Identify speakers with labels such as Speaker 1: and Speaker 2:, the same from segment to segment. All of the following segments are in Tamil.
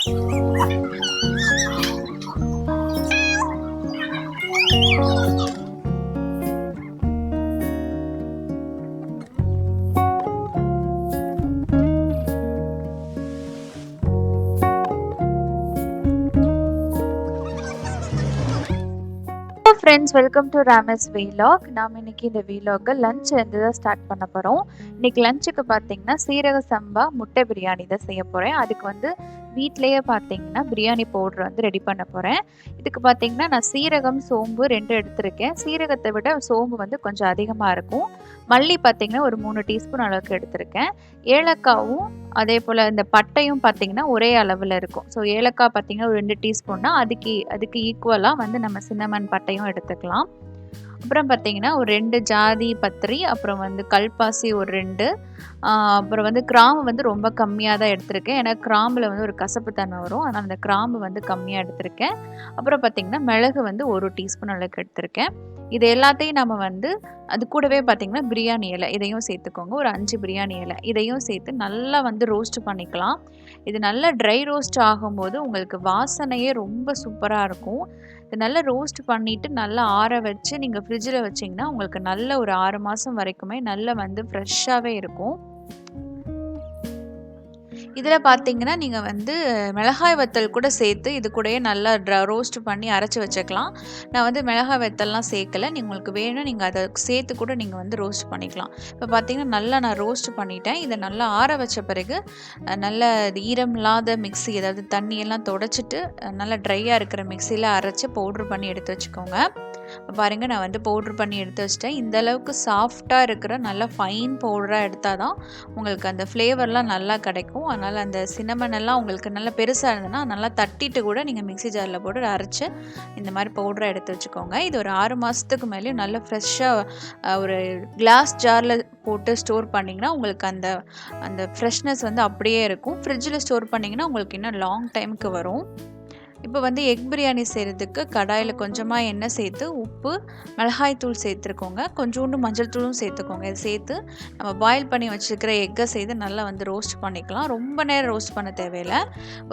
Speaker 1: Friends, welcome to Ramas vlog. நாம் இன்னைக்கு இந்த வீலாக லஞ்ச் இருந்து தான் ஸ்டார்ட் பண்ண போகிறோம். இன்னைக்கு லஞ்சுக்கு பார்த்தீங்கன்னா சீரக சம்பா முட்டை பிரியாணி தான் செய்ய போகிறேன். அதுக்கு வந்து வீட்டிலேயே பார்த்தீங்கன்னா பிரியாணி பவுடர் வந்து ரெடி பண்ண போகிறேன். இதுக்கு பார்த்தீங்கன்னா நான் சீரகம் சோம்பு 2 எடுத்திருக்கேன். சீரகத்தை விட சோம்பு வந்து கொஞ்சம் அதிகமாக இருக்கும். மல்லி பார்த்தீங்கன்னா ஒரு 3 டீஸ்பூன் அளவுக்கு எடுத்திருக்கேன். ஏலக்காவும் அதே போல் இந்த பட்டையும் பார்த்தீங்கன்னா ஒரே அளவில் இருக்கும். ஸோ ஏலக்காய் பார்த்தீங்கன்னா ஒரு 2 டீஸ்பூன்னா அதுக்கு ஈக்குவலாக வந்து நம்ம சின்னமன் பட்டையும் எடுத்துக்கலாம். அப்புறம் பார்த்தீங்கன்னா ஒரு 2 ஜாதி பத்திரி, அப்புறம் வந்து கல்பாசி ஒரு 2, அப்புறம் வந்து கிராம்பு வந்து ரொம்ப கம்மியாக தான் எடுத்திருக்கேன். ஏன்னா கிராம்பில் வந்து ஒரு கசப்பு தன்மை வரும். அதனால் அந்த கிராம்பு வந்து கம்மியாக எடுத்திருக்கேன். அப்புறம் பார்த்தீங்கன்னா மிளகு வந்து 1 டீஸ்பூன் அளவுக்கு எடுத்திருக்கேன். இது எல்லாத்தையும் நம்ம வந்து அது கூடவே பார்த்தீங்கன்னா பிரியாணி இலை இதையும் சேர்த்துக்கோங்க. ஒரு 5 பிரியாணி இலை இதையும் சேர்த்து நல்லா வந்து ரோஸ்ட் பண்ணிக்கலாம். இது நல்லா ட்ரை ரோஸ்ட் ஆகும்போது உங்களுக்கு வாசனையே ரொம்ப சூப்பராக இருக்கும். இது நல்லா ரோஸ்ட் பண்ணிவிட்டு நல்லா ஆற வச்சு நீங்கள் ஃப்ரிட்ஜில் வச்சிங்கன்னா உங்களுக்கு நல்ல ஒரு 6 மாதம் வரைக்குமே நல்லா வந்து ஃப்ரெஷ்ஷாகவே இருக்கும். இதில் பார்த்தீங்கன்னா நீங்கள் வந்து மிளகாய் வத்தல் கூட சேர்த்து இது கூடயே நல்லா ரோஸ்ட் பண்ணி அரைச்சி வச்சுக்கலாம். நான் வந்து மிளகாய் வத்தல்லாம் சேர்க்கலை. உங்களுக்கு வேணும் நீங்கள் அதை சேர்த்து கூட நீங்கள் வந்து ரோஸ்ட் பண்ணிக்கலாம். இப்போ பார்த்தீங்கன்னா நல்லா நான் ரோஸ்ட் பண்ணிட்டேன். இதை நல்லா ஆற வச்ச பிறகு நல்ல ஈரம் இல்லாத மிக்ஸி, அதாவது தண்ணியெல்லாம் தொடச்சிட்டு நல்லா ட்ரையாக இருக்கிற மிக்சியில் அரைச்சி பவுட்ரு பண்ணி எடுத்து வச்சுக்கோங்க. பாருங்கள், நான் வந்து பவுட்ரு பண்ணி எடுத்து வச்சிட்டேன். இந்த அளவுக்கு சாஃப்டாக இருக்கிற நல்ல ஃபைன் பவுடராக எடுத்தால் தான் உங்களுக்கு அந்த ஃப்ளேவர்லாம் நல்லா கிடைக்கும். அதனால் அந்த சின்னமன் எல்லாம் உங்களுக்கு நல்லா பெருசாக இருந்ததுன்னா நல்லா தட்டிட்டு கூட நீங்கள் மிக்ஸி ஜாரில் போட்டு அரைச்சி இந்த மாதிரி பவுடரை எடுத்து வச்சுக்கோங்க. இது ஒரு 6 மாதத்துக்கு மேலேயும் நல்ல ஃப்ரெஷ்ஷாக ஒரு கிளாஸ் ஜாரில் போட்டு ஸ்டோர் பண்ணிங்கன்னா உங்களுக்கு அந்த அந்த ஃப்ரெஷ்னஸ் வந்து அப்படியே இருக்கும். ஃப்ரிட்ஜில் ஸ்டோர் பண்ணிங்கன்னா உங்களுக்கு இன்னும் லாங் டைமுக்கு வரும். இப்போ வந்து எக் பிரியாணி செய்கிறதுக்கு கடாயில் கொஞ்சமாக எண்ணெய் சேர்த்து உப்பு, மிளகாய் தூள் சேர்த்துருக்கோங்க. கொஞ்சோண்டு மஞ்சள் தூளும் சேர்த்துக்கோங்க. இது சேர்த்து நம்ம பாயில் பண்ணி வச்சுருக்கிற எக்கை சேர்த்து நல்லா வந்து ரோஸ்ட் பண்ணிக்கலாம். ரொம்ப நேரம் ரோஸ்ட் பண்ண தேவையில்லை.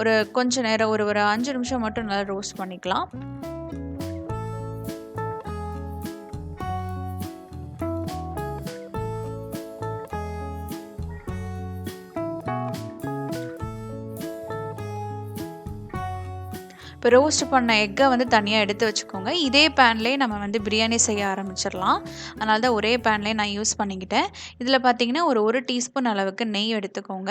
Speaker 1: ஒரு கொஞ்சம் நேரம் ஒரு 5 நிமிஷம் மட்டும் நல்லா ரோஸ்ட் பண்ணிக்கலாம். இப்போ ரோஸ்ட் பண்ண எக்கை வந்து தனியாக எடுத்து வச்சுக்கோங்க. இதே பேன்லேயே நம்ம வந்து பிரியாணி செய்ய ஆரம்பிச்சிடலாம். அதனால தான் ஒரே பேன்லேயே நான் யூஸ் பண்ணிக்கிட்டேன். இதில் பார்த்தீங்கன்னா ஒரு டீஸ்பூன் அளவுக்கு நெய் எடுத்துக்கோங்க.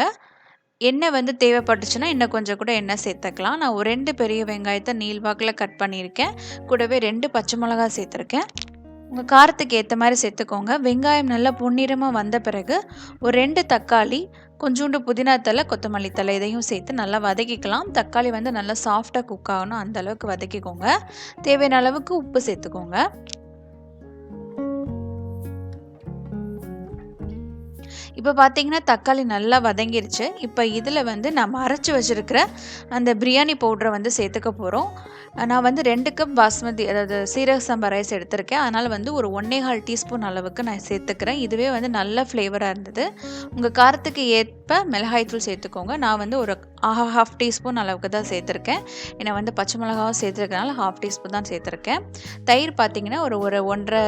Speaker 1: எண்ணெய் வந்து தேவைப்பட்டுச்சுன்னா இன்னும் கொஞ்சம் கூட எண்ணெய் சேர்த்துக்கலாம். நான் ஒரு 2 பெரிய வெங்காயத்தை நீள்வாக்கில் கட் பண்ணியிருக்கேன். கூடவே 2 பச்சை மிளகாய் சேர்த்துருக்கேன். உங்கள் காரத்துக்கு ஏற்ற மாதிரி சேர்த்துக்கோங்க. வெங்காயம் நல்லா பொன்னிறமாக வந்த பிறகு ஒரு 2 தக்காளி, கொஞ்சோண்டு புதினா தழை, கொத்தமல்லி தழை இதையும் சேர்த்து நல்லா வதக்கிக்கலாம். தக்காளி வந்து நல்லா சாஃப்டாக குக் ஆகணும், அந்த அளவுக்கு வதக்கிக்கோங்க. தேவையான அளவுக்கு உப்பு சேர்த்துக்கோங்க. இப்போ பார்த்தீங்கன்னா தக்காளி நல்லா வதங்கிருச்சு. இப்போ இதில் வந்து நம்ம அரைச்சி வச்சுருக்கிற அந்த பிரியாணி பவுடரை வந்து சேர்த்துக்க போகிறோம். நான் வந்து 2 கப் பாஸ்மதி, அதாவது சீரக சம்பா ரைஸ் எடுத்திருக்கேன். அதனால் வந்து ஒரு 1.25 டீஸ்பூன் அளவுக்கு நான் சேர்த்துக்கிறேன். இதுவே வந்து நல்ல ஃப்ளேவராக இருந்தது. உங்கள் காரத்துக்கு ஏற்ப மிளகாய்த்தூள் சேர்த்துக்கோங்க. நான் வந்து ஒரு 1/2 டீஸ்பூன் அளவுக்கு தான் சேர்த்துருக்கேன். ஏன்னா வந்து பச்சை மிளகாவும் சேர்த்துருக்கனால 1/2 டீஸ்பூன் தான் சேர்த்துருக்கேன். தயிர் பார்த்தீங்கன்னா ஒரு 1.5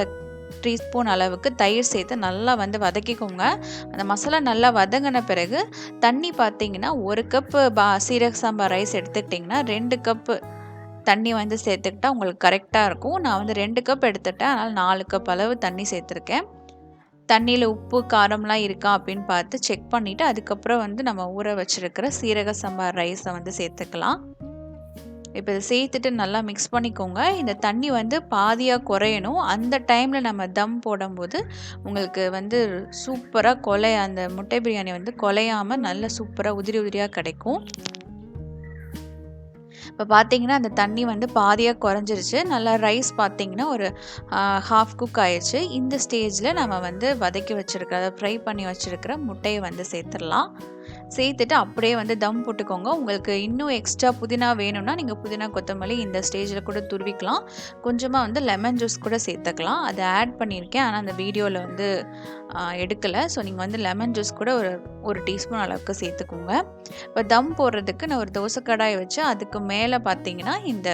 Speaker 1: டீஸ்பூன் அளவுக்கு தயிர் சேர்த்து நல்லா வந்து வதக்கிக்கோங்க. அந்த மசாலா நல்லா வதங்கின பிறகு தண்ணி பார்த்தீங்கன்னா 1 கப்பு சீரக சாம்பா ரைஸ் எடுத்துக்கிட்டிங்கன்னா 2 கப்பு தண்ணி வந்து சேர்த்துக்கிட்டா உங்களுக்கு கரெக்டாக இருக்கும். நான் வந்து 2 கப் எடுத்துட்டேன். அதனால் 4 கப் அளவு தண்ணி சேர்த்துருக்கேன். தண்ணியில் உப்பு காரம்லாம் இருக்கா அப்படின்னு பார்த்து செக் பண்ணிவிட்டு அதுக்கப்புறம் வந்து நம்ம ஊற வச்சுருக்கிற சீரக சம்பா ரைஸை வந்து சேர்த்துக்கலாம். இப்போ இதை சேர்த்துட்டு நல்லா மிக்ஸ் பண்ணிக்கோங்க. இந்த தண்ணி வந்து பாதியாக குறையணும். அந்த டைமில் நம்ம தம் போடும்போது உங்களுக்கு வந்து சூப்பராக அந்த முட்டை பிரியாணி வந்து குலையாமல் நல்ல சூப்பராக உதிரி உதிரியாக கிடைக்கும். இப்போ பார்த்தீங்கன்னா அந்த தண்ணி வந்து பாதியாக குறைஞ்சிருச்சு. நல்லா ரைஸ் பார்த்தீங்கன்னா ஒரு ஹாஃப் குக் ஆயிடுச்சு. இந்த ஸ்டேஜில் நம்ம வந்து வதக்கி வச்சுருக்கிற, அதை ஃப்ரை பண்ணி வச்சுருக்கிற முட்டையை வந்து சேர்த்துடலாம். சேர்த்துட்டு அப்படியே வந்து தம் போட்டுக்கோங்க. உங்களுக்கு இன்னும் எக்ஸ்ட்ரா புதினா வேணும்னா, நீங்க புதினா, கொத்தமல்லி இந்த ஸ்டேஜில கூட துருவிக்கலாம். கொஞ்சமா வந்து லெமன் ஜூஸ் கூட சேர்த்துக்கலாம். அத ஆட் பண்ணியிருக்கேன். ஆனா அந்த வீடியோல வந்து எடுக்கல. ஸோ நீங்க வந்து லெமன் ஜூஸ் கூட ஒரு 1 டீஸ்பூன் அளவுக்கு சேர்த்துக்கோங்க. இப்போ தம் போடுறதுக்கு நான் ஒரு தோசை கடாய் வச்சு, அதுக்கு மேல பார்த்தீங்கன்னா, இந்த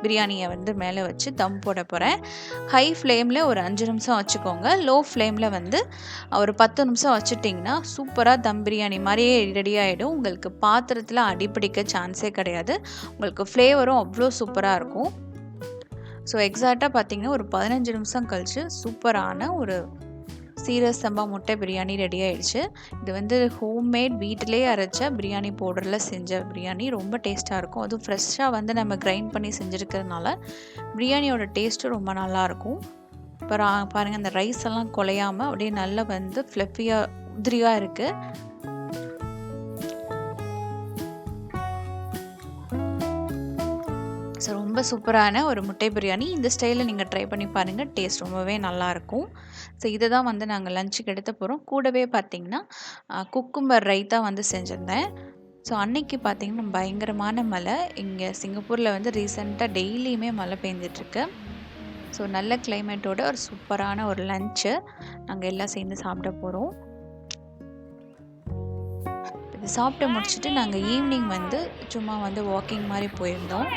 Speaker 1: பிரியாணிய வந்து மேல வச்சு தம் போட போறேன். ஹை ஃப்ளேம்ல ஒரு 5 நிமிஷம் வச்சுக்கோங்க. லோ ஃப்ளேம்ல வந்து ஒரு 10 நிமிஷம் வச்சுட்டிங்கன்னா, சூப்பரா தம் பிரியாணி மாரியே ரெடி ஆயிடும். உங்களுக்கு பாத்திரத்தில அடிபிடிக்க சான்ஸே கிடையாது. உங்களுக்கு ஃப்ளேவரும் அவ்ளோ சூப்பரா இருக்கும். ஸோ எக்ஸாக்ட்டா பார்த்தீங்கன்னா, ஒரு 15 நிமிஷம் கழிச்சு சூப்பரான ஒரு சீரக சம்பா முட்டை பிரியாணி ரெடி ஆயிடுச்சு. இது வந்து ஹோம்மேட் வீட்டிலேயே அரைச்ச பிரியாணி பவுடரில் செஞ்ச பிரியாணி. ரொம்ப டேஸ்ட்டாக இருக்கும். அதுவும் ஃப்ரெஷ்ஷாக வந்து நம்ம கிரைண்ட் பண்ணி செஞ்சுருக்கிறதுனால பிரியாணியோட டேஸ்ட்டும் ரொம்ப நல்லாயிருக்கும். இப்போ பாருங்கள், அந்த ரைஸ் எல்லாம் குலையாமல் அப்படியே நல்லா வந்து ஃப்ளஃபியாக உதிரியாக இருக்குது. ஸோ ரொம்ப சூப்பரான ஒரு முட்டை பிரியாணி. இந்த ஸ்டைலில் நீங்கள் ட்ரை பண்ணி பாருங்கள். டேஸ்ட் ரொம்பவே நல்லாயிருக்கும். ஸோ இதை தான் வந்து நாங்கள் லஞ்சுக்கு எடுத்த போகிறோம். கூடவே பார்த்திங்கன்னா குக்கும்பர் ரைத்தா வந்து செஞ்சுருந்தேன். ஸோ அன்னைக்கு பார்த்திங்கன்னா பயங்கரமான மழை. இங்கே சிங்கப்பூரில் வந்து ரீசெண்டாக டெய்லியுமே மழை பெஞ்சிட்ருக்கு. ஸோ நல்ல கிளைமேட்டோட ஒரு சூப்பரான ஒரு லஞ்சு நாங்கள் எல்லாம் சேர்ந்து சாப்பிட போகிறோம். இது சாப்பிட்டு முடிச்சுட்டு நாங்கள் ஈவினிங் வந்து சும்மா வந்து வாக்கிங் மாதிரி போயிருந்தோம்.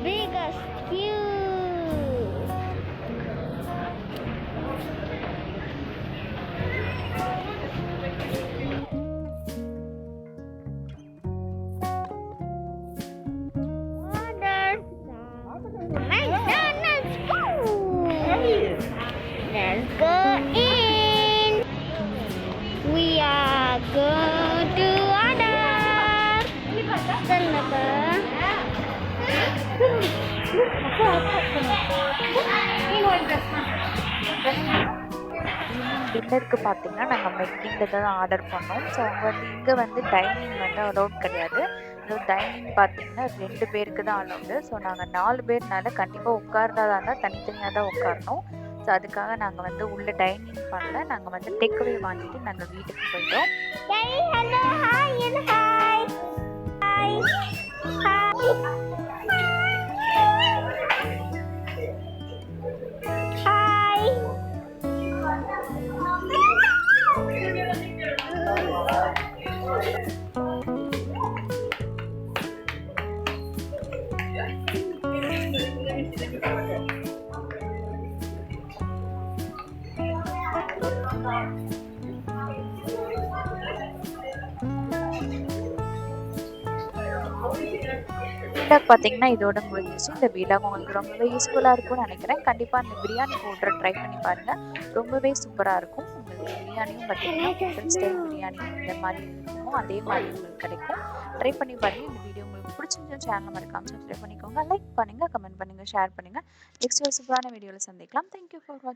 Speaker 2: Biggest queue. Order McDonald's food. Let's go in. We are going to order.
Speaker 1: டின்னருக்கு பார்த்தீங்கன்னா நாங்கள் மெக்டிங்கில் தான் ஆர்டர் பண்ணோம். ஸோ அவங்க வந்து இங்கே வந்து டைனிங் வந்து அலோட் கிடையாது. டைனிங் பார்த்தீங்கன்னா 2 பேருக்கு தான் அலோடு. ஸோ நாங்கள் 4 பேர்னால கண்டிப்பாக உட்கார்றதா இருந்தால் தனித்தனியாக தான் உட்காரணும். ஸோ அதுக்காக நாங்கள் வந்து உள்ள டைனிங் பண்ணல. நாங்கள் வந்து டேக்அவே வாங்கிட்டு நாங்கள் வீட்டுக்கு போயிட்டோம். வீலாக் பார்த்தீங்கன்னா இதோட முடிஞ்சிச்சு. இந்த வீலாக் உங்களுக்கு ரொம்பவே யூஸ்ஃபுல்லாக இருக்கும்னு நினைக்கிறேன். கண்டிப்பாக அந்த பிரியாணி பவுடரை ட்ரை பண்ணி பாருங்கள். ரொம்பவே சூப்பராக இருக்கும். உங்களுக்கு பிரியாணியும் பார்த்தீங்கன்னா ஹோட்டல் ஸ்டைல் பிரியாணி இந்த மாதிரி இருக்குமோ அதே மாதிரி உங்களுக்கு கிடைக்கும். ட்ரை பண்ணி பாருங்கள். இந்த வீடியோ உங்களுக்கு பிடிச்சிருந்தா சேனலை மறக்காம சப்ஸ்கிரைப் பண்ணிக்கோங்க. லைக் பண்ணுங்கள், கமெண்ட் பண்ணுங்கள், ஷேர் பண்ணுங்கள். நெக்ஸ்ட் ஒரு சூப்பரான வீடியோவில் சந்திக்கலாம். தேங்க்யூ ஃபார் வாட்சிங்.